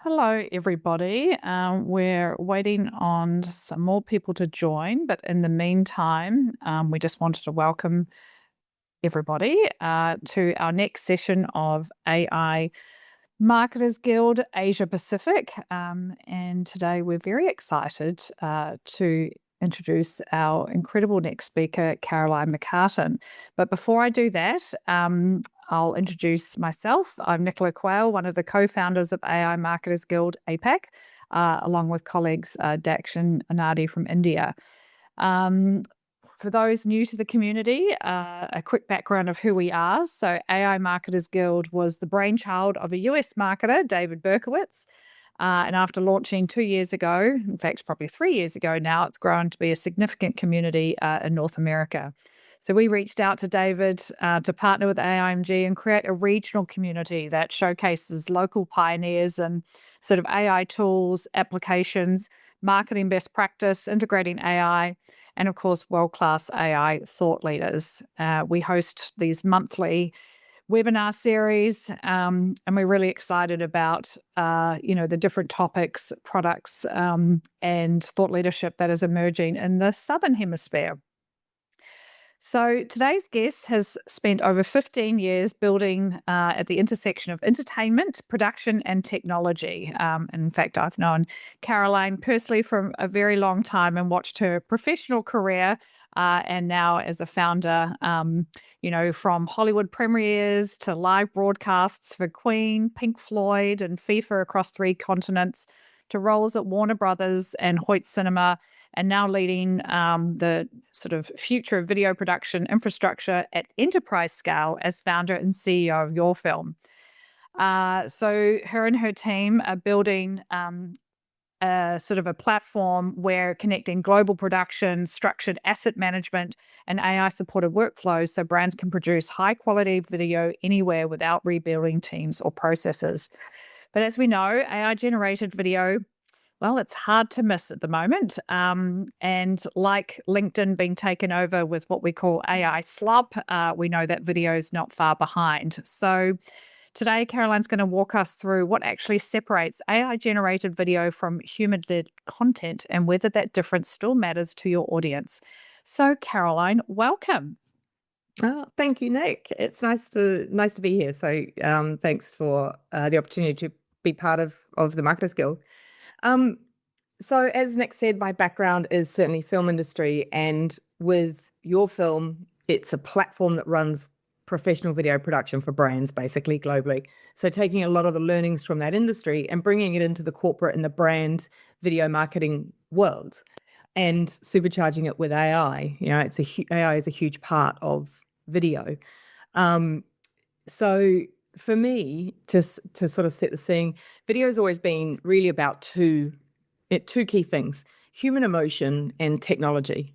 Hello, everybody. We're waiting on some more people to join, but in the meantime, we just wanted to welcome everybody to our next session of AI Marketers Guild Asia Pacific. And today we're very excited to introduce our incredible next speaker, Caroline McCarten. But before I do that, I'll introduce myself. I'm Nicola Quayle, one of the co-founders of AI Marketers Guild APAC, along with colleagues Dakshin and Anadi from India. For those new to the community, a quick background of who we are. So AI Marketers Guild was the brainchild of a US marketer, David Berkowitz. And after launching 2 years ago, in fact, probably 3 years ago now, it's grown to be a significant community in North America. So we reached out to David to partner with AIMG and create a regional community that showcases local pioneers and sort of AI tools, applications, marketing best practice, integrating AI, and of course, world-class AI thought leaders. We host these monthly webinar series, and we're really excited about, the different topics, products, and thought leadership that is emerging in the Southern Hemisphere. So today's guest has spent over 15 years building at the intersection of entertainment, production, and technology. And in fact, I've known Caroline personally for a very long time and watched her professional career and now as a founder, from Hollywood premieres to live broadcasts for Queen, Pink Floyd, and FIFA across 3 continents, to roles at Warner Brothers and Hoyt Cinema, and now leading the sort of future of video production infrastructure at enterprise scale as founder and CEO of YourFilm. So her and her team are building sort of a platform where connecting global production, structured asset management, and AI-supported workflows so brands can produce high-quality video anywhere without rebuilding teams or processes. But as we know, AI-generated video, well, it's hard to miss at the moment. And like LinkedIn being taken over with what we call AI slop, we know that video is not far behind. So today, Caroline's going to walk us through what actually separates AI-generated video from human-led content and whether that difference still matters to your audience. So, Caroline, welcome. Oh, thank you, Nick. It's nice to be here. So, thanks for the opportunity to be part of the Marketers Guild. So, as Nick said, my background is certainly film industry, and with YourFilm, it's a platform that runs professional video production for brands, basically globally. So, taking a lot of the learnings from that industry and bringing it into the corporate and the brand video marketing world, and supercharging it with AI. AI is a huge part of video. So for me, to sort of set the scene, video has always been really about two key things: human emotion and technology.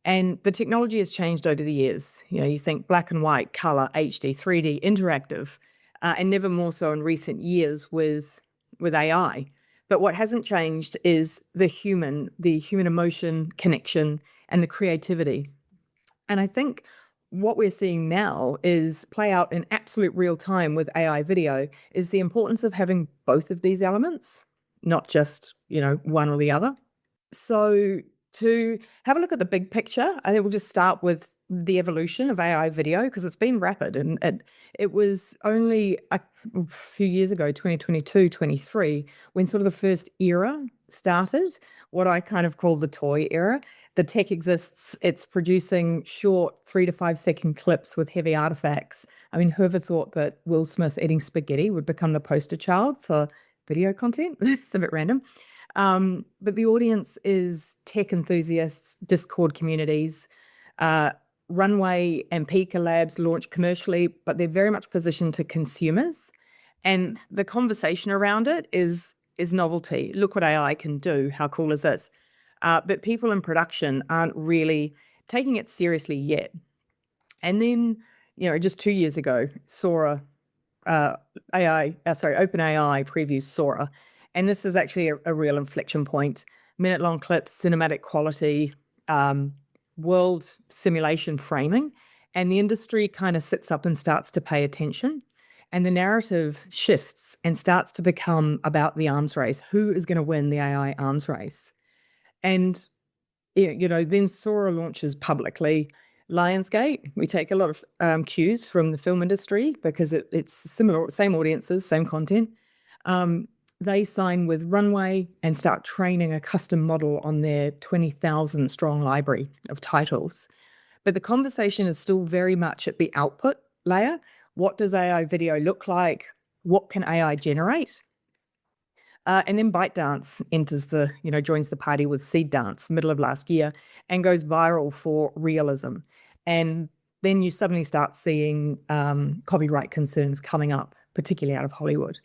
And the technology has changed over the years. You think black and white, color, HD, 3D, interactive, and never more so in recent years with AI. But what hasn't changed is the human emotion, connection, and the creativity. And I think what we're seeing now is play out in absolute real time with AI video is the importance of having both of these elements, not just, one or the other. So to have a look at the big picture, I think we'll just start with the evolution of AI video, because it's been rapid, and it was only a few years ago, 2022, 23, when sort of the first era started, what I kind of call the toy era. The tech exists, it's producing short 3 to 5 second clips with heavy artifacts. I mean, whoever thought that Will Smith eating spaghetti would become the poster child for video content? It's a bit random. But the audience is tech enthusiasts, Discord communities. Runway and Pika Labs launch commercially, but they're very much positioned to consumers. And the conversation around it is novelty. Look what AI can do. How cool is this? But people in production aren't really taking it seriously yet. And then, just 2 years ago, OpenAI previews Sora. And this is actually a real inflection point. Minute-long clips, cinematic quality, world simulation framing. And the industry kind of sits up and starts to pay attention. And the narrative shifts and starts to become about the arms race. Who is going to win the AI arms race? And, then Sora launches publicly. Lionsgate, we take a lot of cues from the film industry because it's similar, same audiences, same content. They sign with Runway and start training a custom model on their 20,000 strong library of titles. But the conversation is still very much at the output layer. What does AI video look like? What can AI generate? And then ByteDance joins the party with Seed Dance middle of last year and goes viral for realism. And then you suddenly start seeing copyright concerns coming up, particularly out of Hollywood.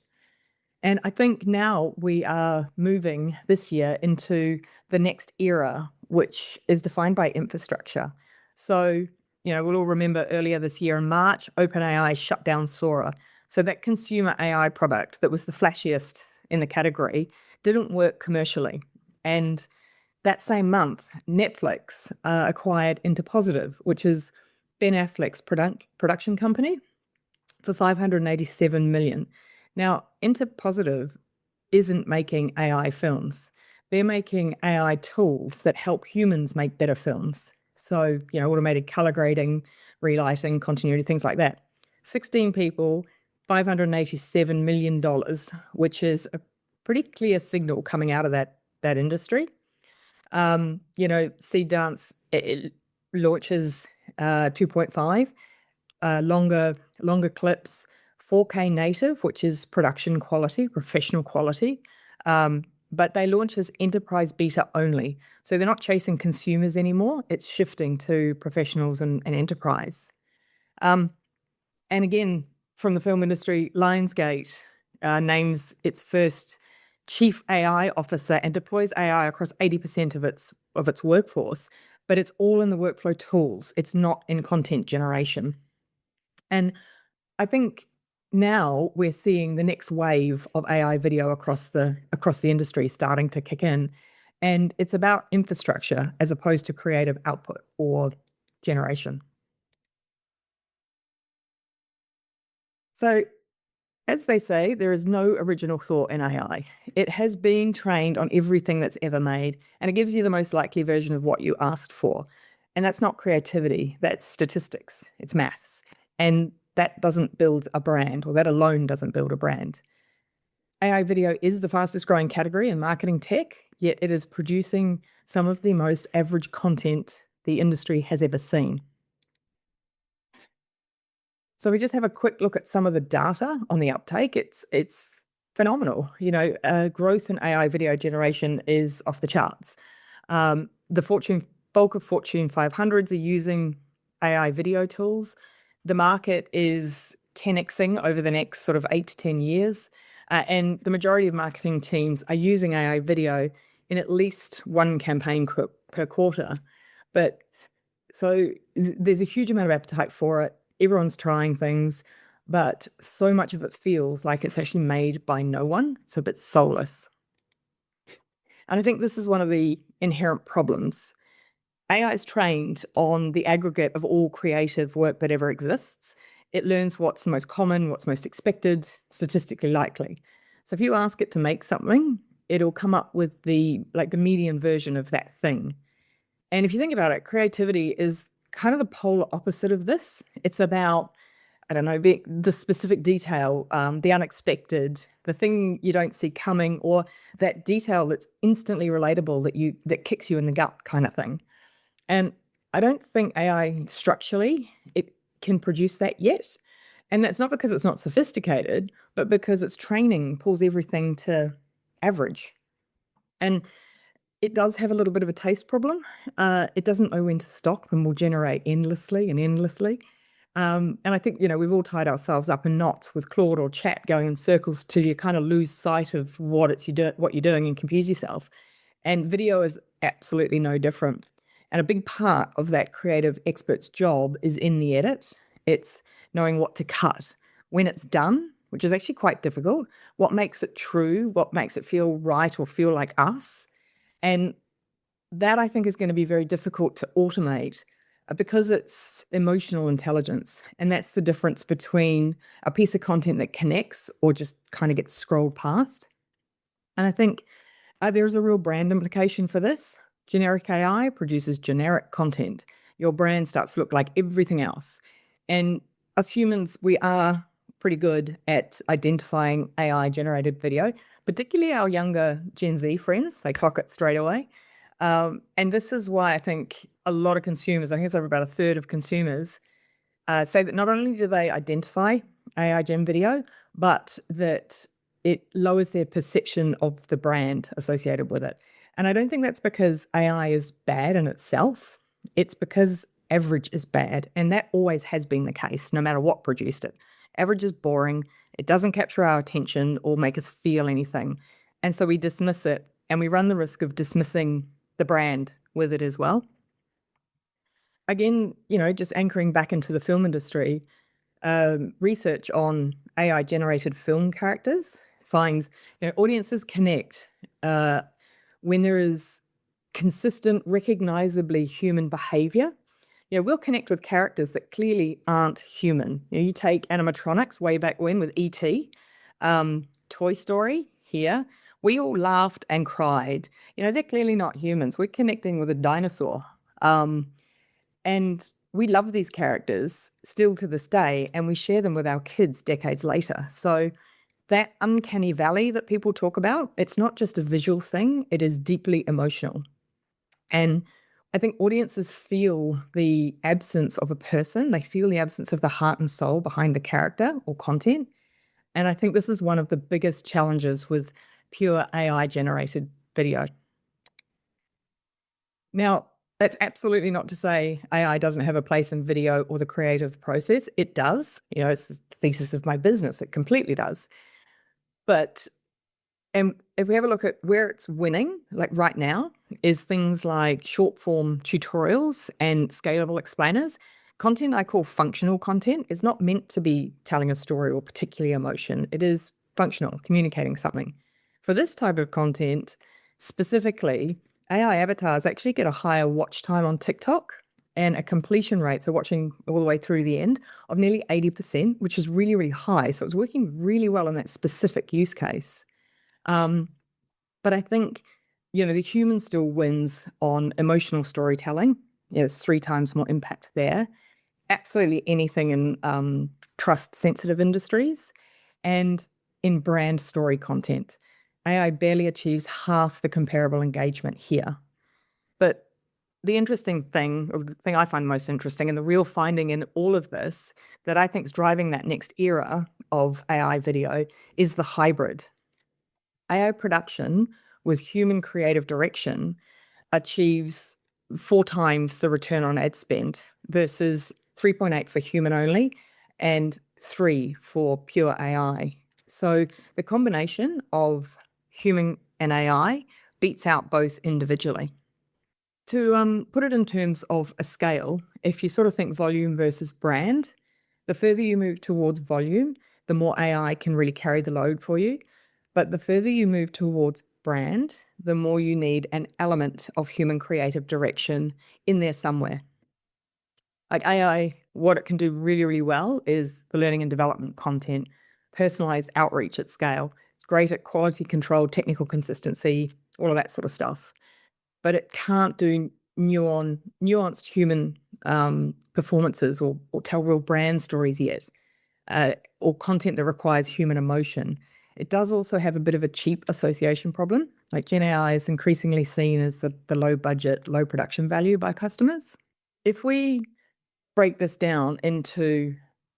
And I think now we are moving this year into the next era, which is defined by infrastructure. So, we'll all remember earlier this year in March, OpenAI shut down Sora. So that consumer AI product that was the flashiest in the category didn't work commercially. And that same month, Netflix acquired Interpositive, which is Ben Affleck's production company, for $587 million. Now, Interpositive isn't making AI films. They're making AI tools that help humans make better films. So, automated color grading, relighting, continuity, things like that. 16 people, $587 million, which is a pretty clear signal coming out of that industry. Seed Dance, it launches 2.5, longer clips, 4K native, which is production quality, professional quality. But they launch as enterprise beta only. So they're not chasing consumers anymore. It's shifting to professionals and enterprise. And again, from the film industry, Lionsgate names its first chief AI officer and deploys AI across 80% of its workforce. But it's all in the workflow tools. It's not in content generation. And I think now we're seeing the next wave of AI video across the industry starting to kick in. And it's about infrastructure as opposed to creative output or generation. So, as they say, there is no original thought in AI. It has been trained on everything that's ever made, and it gives you the most likely version of what you asked for. And that's not creativity, that's statistics, it's maths. And that doesn't build a brand, or that alone doesn't build a brand. AI video is the fastest growing category in marketing tech, yet it is producing some of the most average content the industry has ever seen. So we just have a quick look at some of the data on the uptake. It's phenomenal. Growth in AI video generation is off the charts. The bulk of Fortune 500s are using AI video tools. The market is 10xing over the next sort of 8 to 10 years. And the majority of marketing teams are using AI video in at least one campaign per quarter. But so there's a huge amount of appetite for it. Everyone's trying things, but so much of it feels like it's actually made by no one. It's a bit soulless. And I think this is one of the inherent problems. AI is trained on the aggregate of all creative work that ever exists. It learns what's the most common, what's most expected, statistically likely. So if you ask it to make something, it'll come up with the median version of that thing. And if you think about it, creativity is kind of the polar opposite of this. It's about, the specific detail, the unexpected, the thing you don't see coming, or that detail that's instantly relatable that kicks you in the gut kind of thing. And I don't think AI structurally, it can produce that yet. And that's not because it's not sophisticated, but because its training pulls everything to average. And it does have a little bit of a taste problem. It doesn't know when to stop and will generate endlessly and endlessly. And I think, we've all tied ourselves up in knots with Claude or Chat going in circles till you kind of lose sight of what you're doing and confuse yourself. And video is absolutely no different. And a big part of that creative expert's job is in the edit. It's knowing what to cut when it's done, which is actually quite difficult. What makes it true? What makes it feel right or feel like us? And that, I think, is going to be very difficult to automate because it's emotional intelligence. And that's the difference between a piece of content that connects or just kind of gets scrolled past. And I think there's a real brand implication for this. Generic AI produces generic content. Your brand starts to look like everything else. And us humans, we are pretty good at identifying AI generated video, particularly our younger Gen Z friends. They clock it straight away. And this is why I think a lot of consumers, I think it's over about a third of consumers, say that not only do they identify AI gen video, but that it lowers their perception of the brand associated with it. And I don't think that's because AI is bad in itself. It's because average is bad. And that always has been the case, no matter what produced it. Average is boring. It doesn't capture our attention or make us feel anything. And so we dismiss it, and we run the risk of dismissing the brand with it as well. Again, just anchoring back into the film industry, research on AI generated film characters finds audiences connect when there is consistent, recognizably human behavior. We'll connect with characters that clearly aren't human. You take animatronics way back when with E.T., Toy Story here. We all laughed and cried. They're clearly not humans. We're connecting with a dinosaur. And we love these characters still to this day, and we share them with our kids decades later. So that uncanny valley that people talk about, it's not just a visual thing, it is deeply emotional. And I think audiences feel the absence of a person. They feel the absence of the heart and soul behind the character or content. And I think this is one of the biggest challenges with pure AI generated video. Now, that's absolutely not to say AI doesn't have a place in video or the creative process. It does. It's the thesis of my business. It completely does. But if we have a look at where it's winning, like right now, is things like short form tutorials and scalable explainers. Content I call functional content is not meant to be telling a story or particularly emotion. It is functional, communicating something. For this type of content, specifically, AI avatars actually get a higher watch time on TikTok and a completion rate, so watching all the way through the end, of nearly 80%, which is really, really high. So it's working really well in that specific use case. But I think, the human still wins on emotional storytelling. There's 3 times more impact there. Absolutely anything in trust-sensitive industries and in brand story content. AI barely achieves half the comparable engagement here. But the interesting thing, or the thing I find most interesting, and the real finding in all of this that I think is driving that next era of AI video is the hybrid. AI production with human creative direction achieves 4 times the return on ad spend versus 3.8 for human only and 3 for pure AI. So the combination of human and AI beats out both individually. To put it in terms of a scale, if you sort of think volume versus brand, the further you move towards volume, the more AI can really carry the load for you. But the further you move towards brand, the more you need an element of human creative direction in there somewhere. Like AI, what it can do really, really well is the learning and development content, personalized outreach at scale. It's great at quality control, technical consistency, all of that sort of stuff. But it can't do nuanced human performances or tell real brand stories yet, or content that requires human emotion. It does also have a bit of a cheap association problem. Like Gen AI is increasingly seen as the low budget, low production value by customers. If we break this down into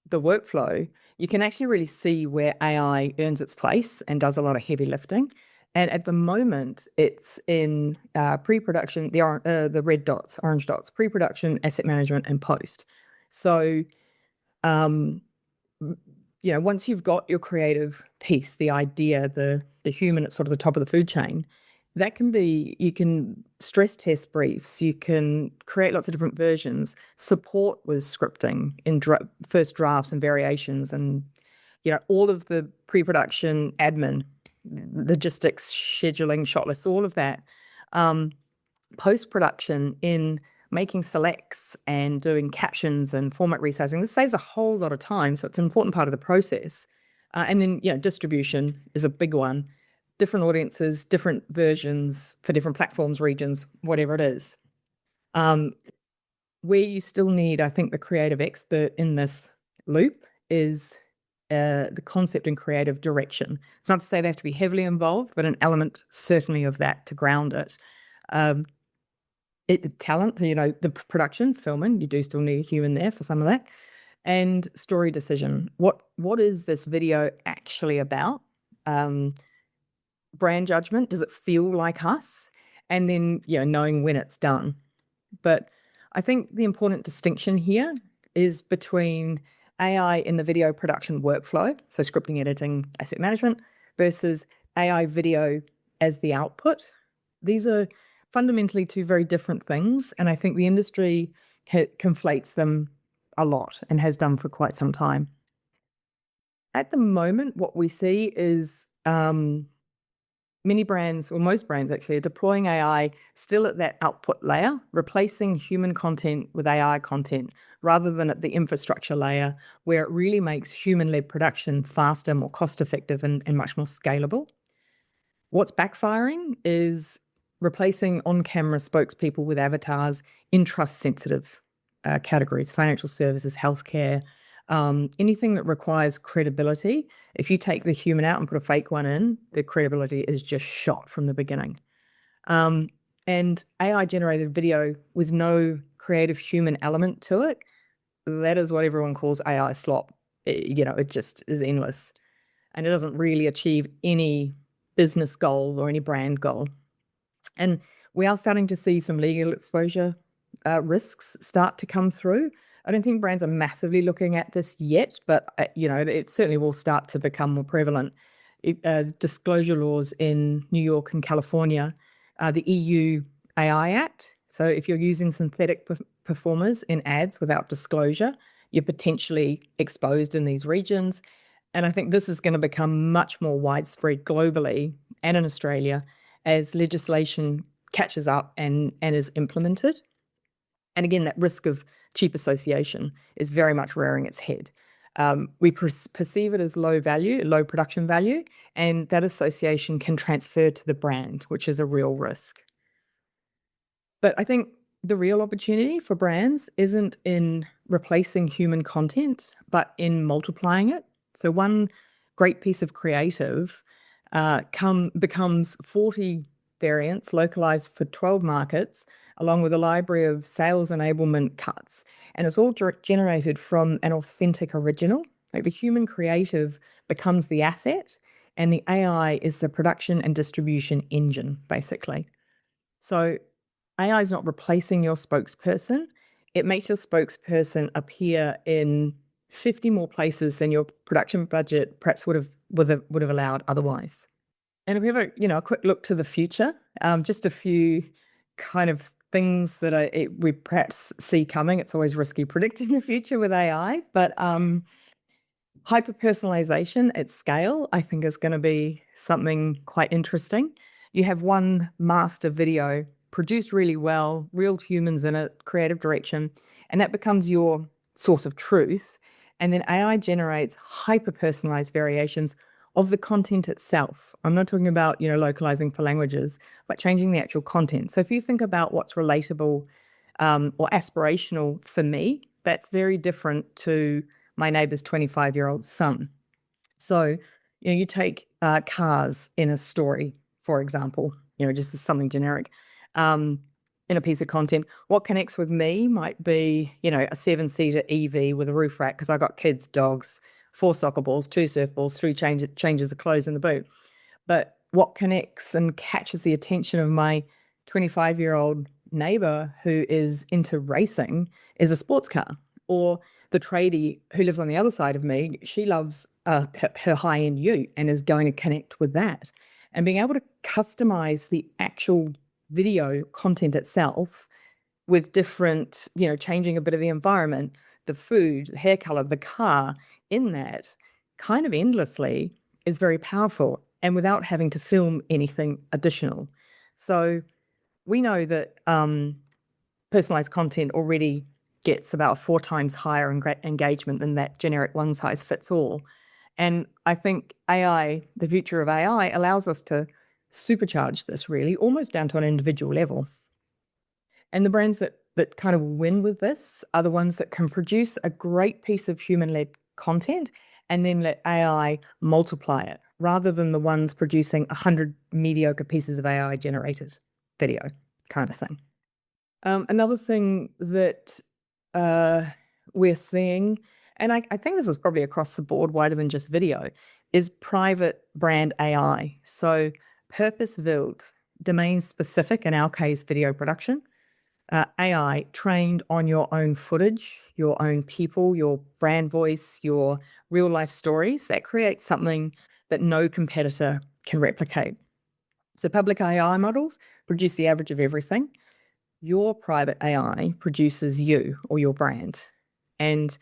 the workflow, you can actually really see where AI earns its place and does a lot of heavy lifting. And at the moment, it's in pre-production, the red dots, orange dots, pre-production, asset management, and post. So, once you've got your creative piece, the idea, the human at sort of the top of the food chain, you can stress test briefs, you can create lots of different versions, support with scripting in first drafts and variations, and all of the pre-production admin, logistics, scheduling, shot lists, all of that. Post-production in making selects and doing captions and format resizing. This saves a whole lot of time, so it's an important part of the process. And then, distribution is a big one. Different audiences, different versions for different platforms, regions, whatever it is. Where you still need, I think, the creative expert in this loop is the concept and creative direction. It's not to say they have to be heavily involved, but an element certainly of that to ground it. Talent, the production, filming, you do still need a human there for some of that. And story decision. What is this video actually about? Brand judgment, does it feel like us? And then, knowing when it's done. But I think the important distinction here is between AI in the video production workflow, so scripting, editing, asset management, versus AI video as the output. These are fundamentally two very different things, and I think the industry conflates them a lot and has done for quite some time. At the moment, what we see is many brands, or most brands actually, are deploying AI still at that output layer, replacing human content with AI content, rather than at the infrastructure layer, where it really makes human-led production faster, more cost-effective, and much more scalable. What's backfiring is replacing on-camera spokespeople with avatars in trust-sensitive categories, financial services, healthcare, anything that requires credibility. If you take the human out and put a fake one in, the credibility is just shot from the beginning. And AI-generated video with no creative human element to it, that is what everyone calls AI slop. It just is endless. And it doesn't really achieve any business goal or any brand goal. And we are starting to see some legal exposure risks start to come through. I don't think brands are massively looking at this yet, but it certainly will start to become more prevalent. Disclosure laws in New York and California, the EU AI Act. So if you're using synthetic performers in ads without disclosure, you're potentially exposed in these regions. And I think this is going to become much more widespread globally and in Australia as legislation catches up and is implemented. And again, that risk of cheap association is very much rearing its head. We perceive it as low value, low production value, and that association can transfer to the brand, which is a real risk. But I think the real opportunity for brands isn't in replacing human content, but in multiplying it. So one great piece of creative becomes 40 variants localized for 12 markets, along with a library of sales enablement cuts. And it's all generated from an authentic original. Like the human creative becomes the asset, and the AI is the production and distribution engine, basically. So AI is not replacing your spokesperson. It makes your spokesperson appear in 50 more places than your production budget perhaps would have allowed otherwise. And if we have a quick look to the future, just a few kind of things that we perhaps see coming. It's always risky predicting the future with AI, but hyper-personalization at scale, I think, is going to be something quite interesting. You have one master video produced really well, real humans in it, creative direction, and that becomes your source of truth. And then AI generates hyper-personalized variations of the content itself. I'm not talking about, localizing for languages, but changing the actual content. So if you think about what's relatable or aspirational for me, that's very different to my neighbor's 25-year-old son. So, you take cars in a story, for example, just as something generic, in a piece of content. What connects with me might be, a 7-seater EV with a roof rack, because I got kids, dogs, 4 soccer balls, 2 surfballs, 3 changes of clothes in the boot. But what connects and catches the attention of my 25-year-old neighbor who is into racing is a sports car. Or the tradie who lives on the other side of me, she loves her high-end ute and is going to connect with that. And being able to customize the actual video content itself with different, changing a bit of the environment, the food, the hair color, the car, in that kind of endlessly is very powerful, and without having to film anything additional. So we know that personalized content already gets about 4 times higher engagement than that generic one size fits all. And I think AI, the future of AI, allows us to supercharge this really almost down to an individual level. And the brands that kind of win with this are the ones that can produce a great piece of human-led content and then let AI multiply it, rather than the ones producing 100 mediocre pieces of AI-generated video kind of thing. Another thing that we're seeing, and I think this is probably across the board wider than just video, is private brand AI. So purpose-built, domain-specific, in our case, video production, AI trained on your own footage, your own people, your brand voice, your real life stories, that creates something that no competitor can replicate. So public AI models produce the average of everything. Your private AI produces you or your brand. And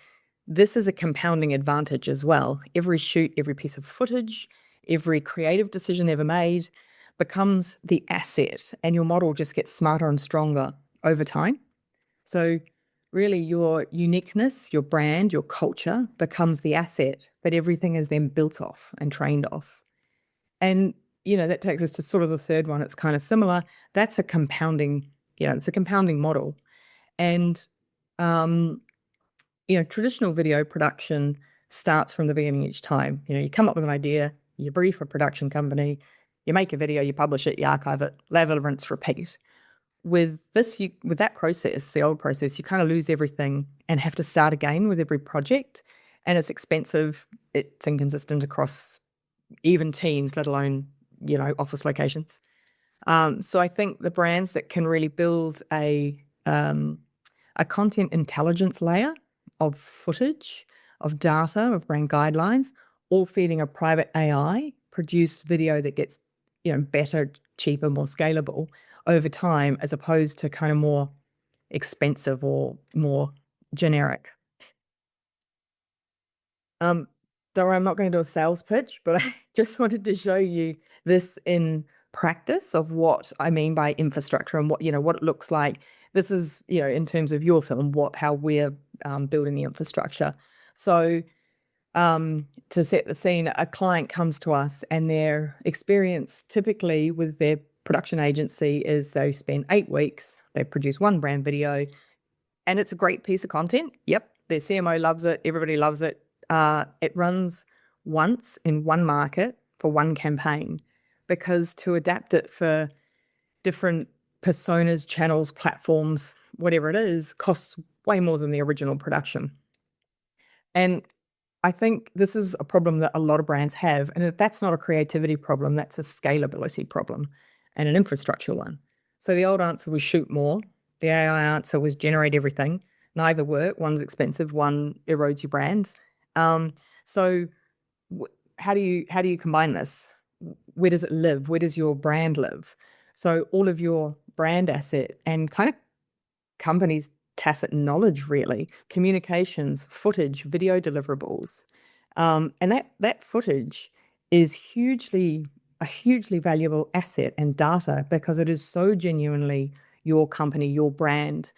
this is a compounding advantage as well. Every shoot, every piece of footage, every creative decision ever made becomes the asset, and your model just gets smarter and stronger over time. So really your uniqueness, your brand, your culture becomes the asset that everything is then built off and trained off. And, that takes us to sort of the third one. It's kind of similar. That's a compounding, it's a compounding model. And, traditional video production starts from the beginning each time. You come up with an idea, you brief a production company, you make a video, you publish it, you archive it, level, rinse, repeat. With this, with that process, the old process, you kind of lose everything and have to start again with every project. And it's expensive. It's inconsistent across even teams, let alone, office locations. So I think the brands that can really build a content intelligence layer of footage, of data, of brand guidelines, all feeding a private AI produced video that gets, better, cheaper, more scalable over time, as opposed to kind of more expensive or more generic. Dora, I'm not going to do a sales pitch, but I just wanted to show you this in practice of what I mean by infrastructure and what it looks like. This is, in terms of YourFilm, how we're building the infrastructure. So to set the scene, a client comes to us and their experience typically with their production agency is they spend 8 weeks, they produce one brand video, and it's a great piece of content. Yep, their CMO loves it, everybody loves it. It runs once in one market for one campaign, because to adapt it for different personas, channels, platforms, whatever it is, costs way more than the original production. And I think this is a problem that a lot of brands have. And if that's not a creativity problem, that's a scalability problem and an infrastructure one. So the old answer was shoot more. The AI answer was generate everything. Neither work. One's expensive, one erodes your brand. So how do you combine this? Where does it live? Where does your brand live? So all of your brand asset and kind of companies' tacit knowledge, really, communications, footage, video deliverables, and that footage is a hugely valuable asset and data, because it is so genuinely your company, your brand,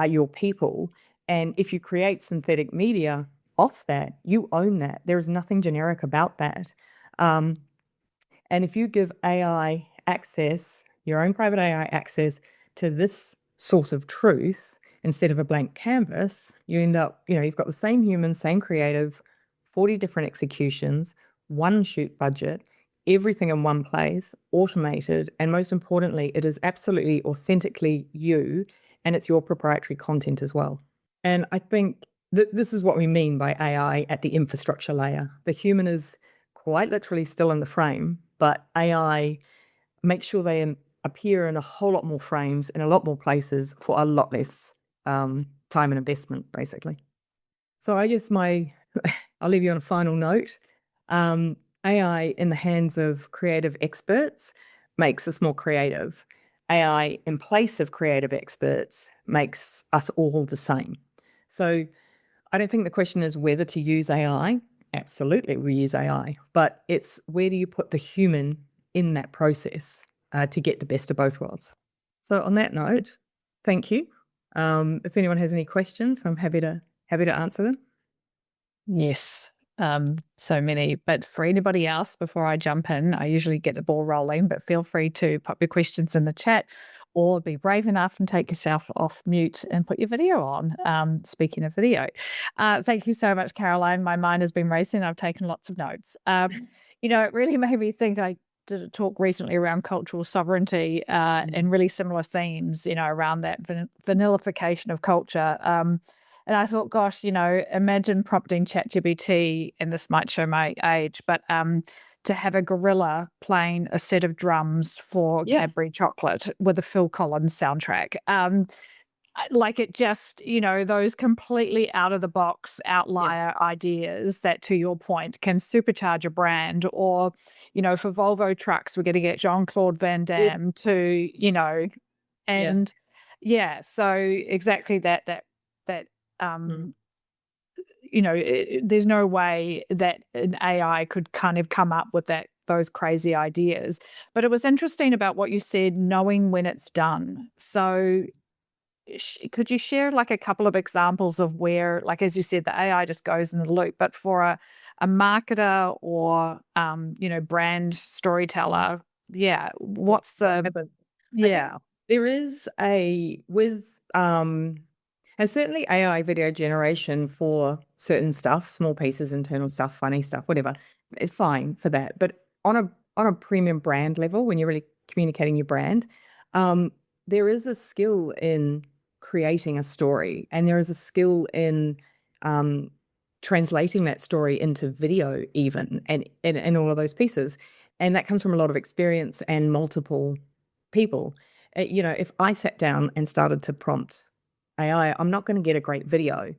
your people. And if you create synthetic media off that, you own that. There is nothing generic about that. And if you give AI access, your own private AI access to this source of truth instead of a blank canvas, you end up, you've got the same human, same creative, 40 different executions, one shoot budget, everything in one place, automated, and most importantly, it is absolutely authentically you, and it's your proprietary content as well. And I think that this is what we mean by AI at the infrastructure layer. The human is quite literally still in the frame, but AI makes sure they appear in a whole lot more frames in a lot more places for a lot less time and investment, basically. So I guess I'll leave you on a final note. AI in the hands of creative experts makes us more creative. AI in place of creative experts makes us all the same. So I don't think the question is whether to use AI. Absolutely, we use AI, but it's where do you put the human in that process to get the best of both worlds. So on that note, thank you. If anyone has any questions, I'm happy to answer them. Yes, so many. But for anybody else, before I jump in, I usually get the ball rolling, but feel free to pop your questions in the chat or be brave enough and take yourself off mute and put your video on. Speaking of video, thank you so much, Caroline. My mind has been racing. I've taken lots of notes. It really made me think. I did a talk recently around cultural sovereignty and really similar themes, around that vanillification of culture. And I thought, gosh, imagine prompting ChatGPT, and this might show my age, but to have a gorilla playing a set of drums for Yeah. Cadbury chocolate with a Phil Collins soundtrack. Like it just, those completely out of the box outlier ideas that, to your point, can supercharge a brand. Or, for Volvo trucks, we're going to get Jean-Claude Van Damme to, and so exactly that there's no way that an AI could kind of come up with those crazy ideas. But it was interesting about what you said, knowing when it's done. So could you share like a couple of examples of where, like, as you said, the AI just goes in the loop, but for a marketer or, brand storyteller, what's the, Yeah, there is and certainly AI video generation for certain stuff, small pieces, internal stuff, funny stuff, whatever. It's fine for that. But on a premium brand level, when you're really communicating your brand, there is a skill in creating a story, and there is a skill in translating that story into video, even, and all of those pieces. And that comes from a lot of experience and multiple people. If I sat down and started to prompt AI, I'm not going to get a great video.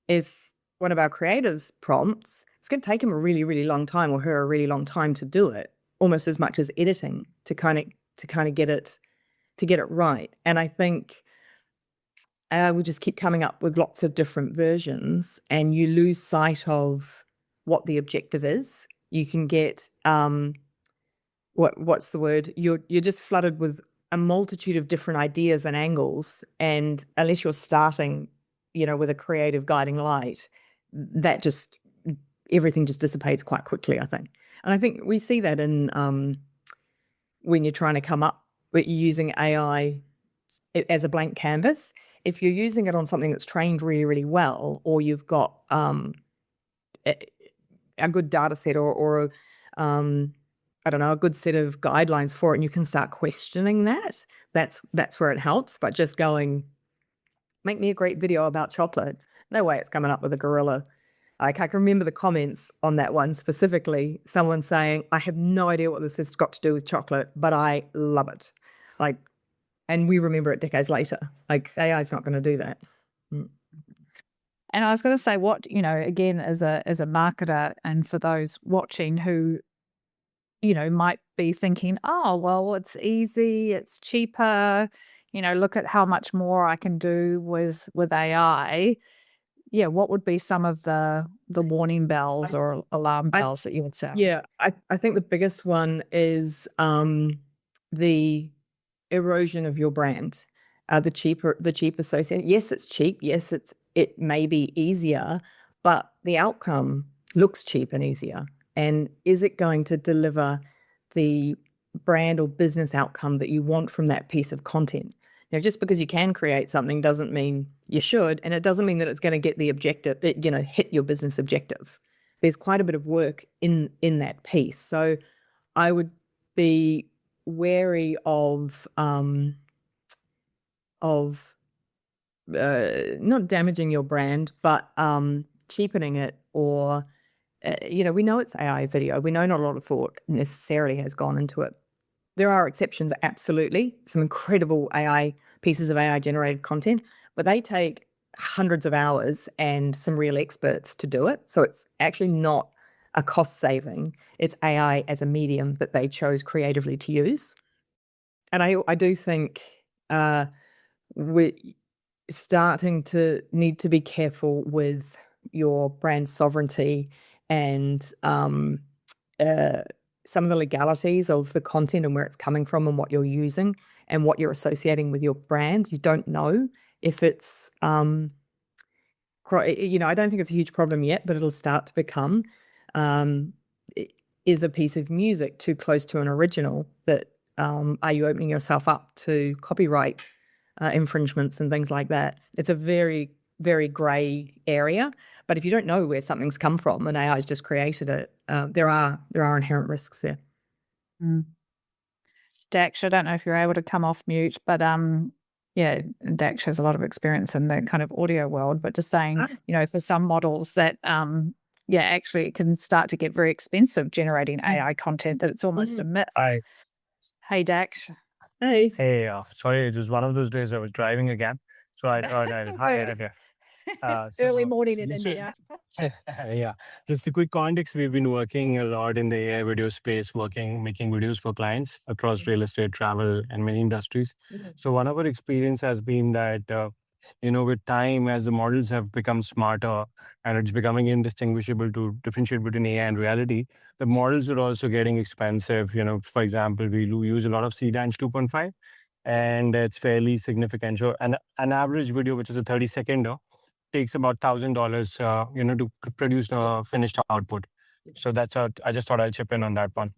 If one of our creatives prompts, it's going to take him a really, really long time, or her a really long time to do it, almost as much as editing to kind of get it right. And I think AI will just keep coming up with lots of different versions, and you lose sight of what the objective is. You can get what's the word? You're just flooded with a multitude of different ideas and angles, and unless you're starting, with a creative guiding light, that just everything just dissipates quite quickly, I think. And I think we see that in when you're trying to come up with using AI as a blank canvas. If you're using it on something that's trained really, really well, or you've got a good data set, or I don't know, a good set of guidelines for it, and you can start questioning that. That's where it helps. But just going, make me a great video about chocolate. No way it's coming up with a gorilla. Like, I can remember the comments on that one specifically, someone saying, I have no idea what this has got to do with chocolate, but I love it. Like, and we remember it decades later. Like, AI is not going to do that. And I was going to say, what, again, as a marketer, and for those watching who, might be thinking, oh, well, it's easy, it's cheaper, look at how much more I can do with AI. Yeah, what would be some of the warning bells or alarm bells that you would sound? Yeah, I think the biggest one is the erosion of your brand. The cheap associated. Yes, it's cheap. Yes, it may be easier, but the outcome looks cheap and easier. And is it going to deliver the brand or business outcome that you want from that piece of content? Just because you can create something doesn't mean you should, and it doesn't mean that it's going to get the objective, hit your business objective. There's quite a bit of work in that piece. So I would be wary of not damaging your brand, but cheapening it, or we know it's AI video. We know not a lot of thought necessarily has gone into it. There are exceptions, absolutely. Some incredible pieces of AI generated content, but they take hundreds of hours and some real experts to do it. So it's actually not a cost saving. It's AI as a medium that they chose creatively to use. And I do think we're starting to need to be careful with your brand sovereignty and some of the legalities of the content and where it's coming from and what you're using and what you're associating with your brand. You don't know if it's I don't think it's a huge problem yet, but it'll start to become, is a piece of music too close to an original that are you opening yourself up to copyright infringements and things like that? It's a very, very grey area. But if you don't know where something's come from and AI's just created it, there are inherent risks there. Dax, I don't know if you're able to come off mute, but yeah, Dax has a lot of experience in the kind of audio world, but just saying, for some models that actually it can start to get very expensive generating AI content, that it's almost a myth. Hey, Dax. Hey. Hey, sorry, it was one of those days I was driving again. So I thought I'd hi there. Early morning in India. Yeah, just a quick context. We've been working a lot in the AI video space, making videos for clients across real estate, travel, and many industries. So one of our experience has been that, with time, as the models have become smarter and it's becoming indistinguishable to differentiate between AI and reality, the models are also getting expensive. For example, we use a lot of CDANG 2.5, and it's fairly significant. So an average video, which is a 30-second, takes about $1,000, to produce the finished output. So I just thought I'd chip in on that one.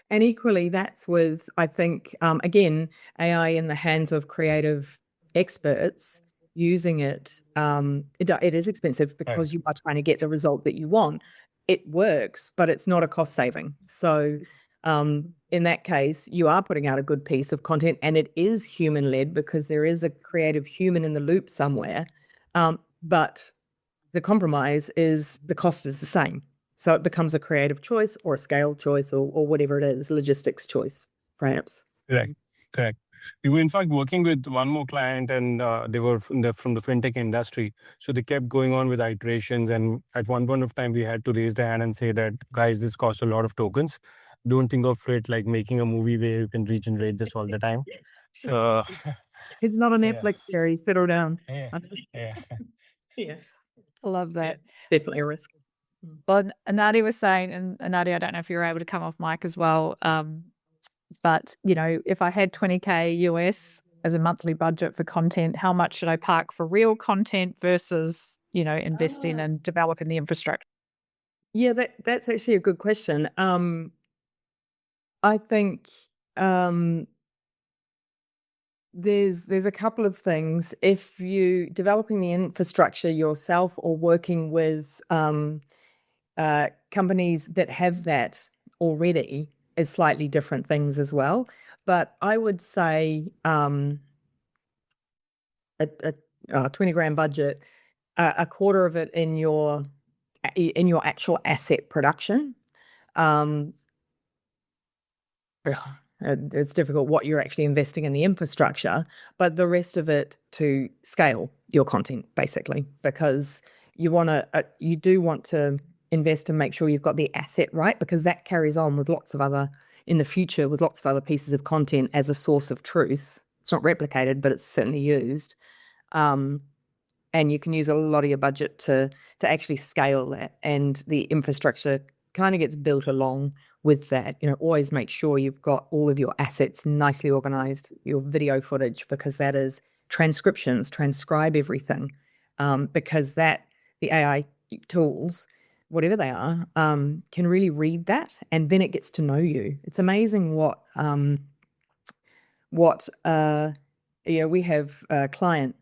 And equally, that's with, I think, again, AI in the hands of creative experts using it. It is expensive because you are trying to get the result that you want. It works, but it's not a cost saving. So in that case, you are putting out a good piece of content, and it is human led because there is a creative human in the loop somewhere. But the compromise is the cost is the same. So it becomes a creative choice or a scale choice or whatever it is, logistics choice, perhaps. Correct. We were in fact working with one more client, and they were from the fintech industry. So they kept going on with iterations. And at one point of time, we had to raise the hand and say that, guys, this costs a lot of tokens. Don't think of it like making a movie where you can regenerate this all the time. So it's not a Netflix series. Settle down. Yeah. I love that. Definitely a risk. Well, Nadia was saying, and Nadia, I don't know if you're able to come off mic as well, but if I had 20K US as a monthly budget for content, how much should I park for real content versus investing and developing the infrastructure? Yeah, that's actually a good question. I think there's a couple of things. If you developing the infrastructure yourself or working with companies that have that already is slightly different things as well. But I would say a 20 grand budget, a quarter of it in your actual asset production. It's difficult what you're actually investing in the infrastructure, but the rest of it to scale your content, basically, because you do want to invest and make sure you've got the asset right, because that carries on with lots of other pieces of content as a source of truth. It's not replicated, but it's certainly used. And you can use a lot of your budget to actually scale that, and the infrastructure kind of gets built along with that. Always make sure you've got all of your assets nicely organized, your video footage, because that is transcriptions, transcribe everything, because the AI tools, whatever they are, can really read that, and then it gets to know you. It's amazing what we have client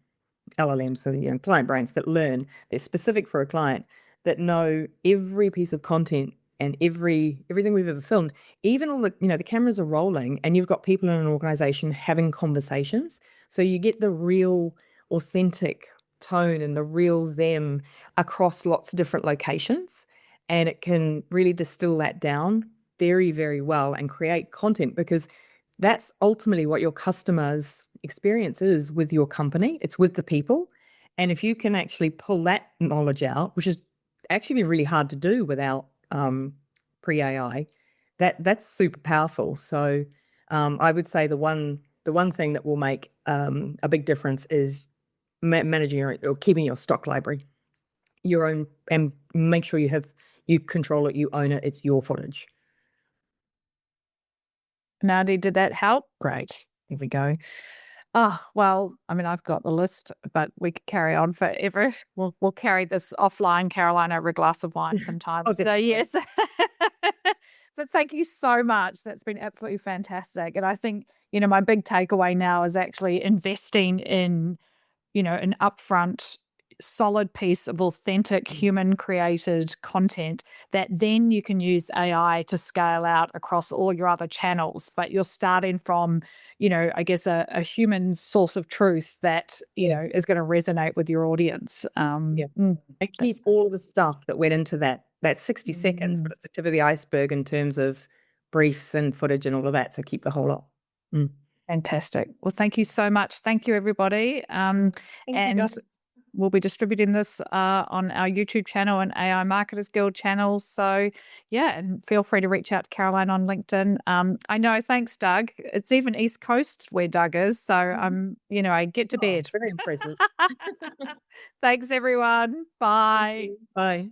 LLMs, so client brains that learn. They're specific for a client, that know every piece of content and everything we've ever filmed. Even all the cameras are rolling, and you've got people in an organization having conversations, so you get the real authentic tone and the real them across lots of different locations, and it can really distill that down very, very well and create content, because that's ultimately what your customers' experience is with your company. It's with the people. And if you can actually pull that knowledge out, which is actually been really hard to do without pre-AI, that's super powerful. So I would say the one thing that will make a big difference is managing or keeping your stock library, your own, and make sure you control it, you own it, it's your footage. Nadia, did that help? Great. Here we go. Oh, well, I mean, I've got the list, but we could carry on forever. We'll carry this offline, Caroline, over a glass of wine sometime. Oh, So definitely. yes. But thank you so much. That's been absolutely fantastic. And I think, my big takeaway now is actually investing in, an upfront solid piece of authentic human created content that then you can use AI to scale out across all your other channels. But you're starting from, I guess a human source of truth that, is going to resonate with your audience. And keep all of the stuff that went into that 60 seconds, but it's the tip of the iceberg in terms of briefs and footage and all of that. So keep the whole lot. Fantastic. Well, thank you so much. Thank you, everybody. Thank you, And guys. we'll be distributing this on our YouTube channel and AI Marketers Guild channel. So, yeah, and feel free to reach out to Caroline on LinkedIn. I know, thanks, Doug. It's even East Coast where Doug is. So, I get to bed. Very impressive. Thanks, everyone. Bye. Bye.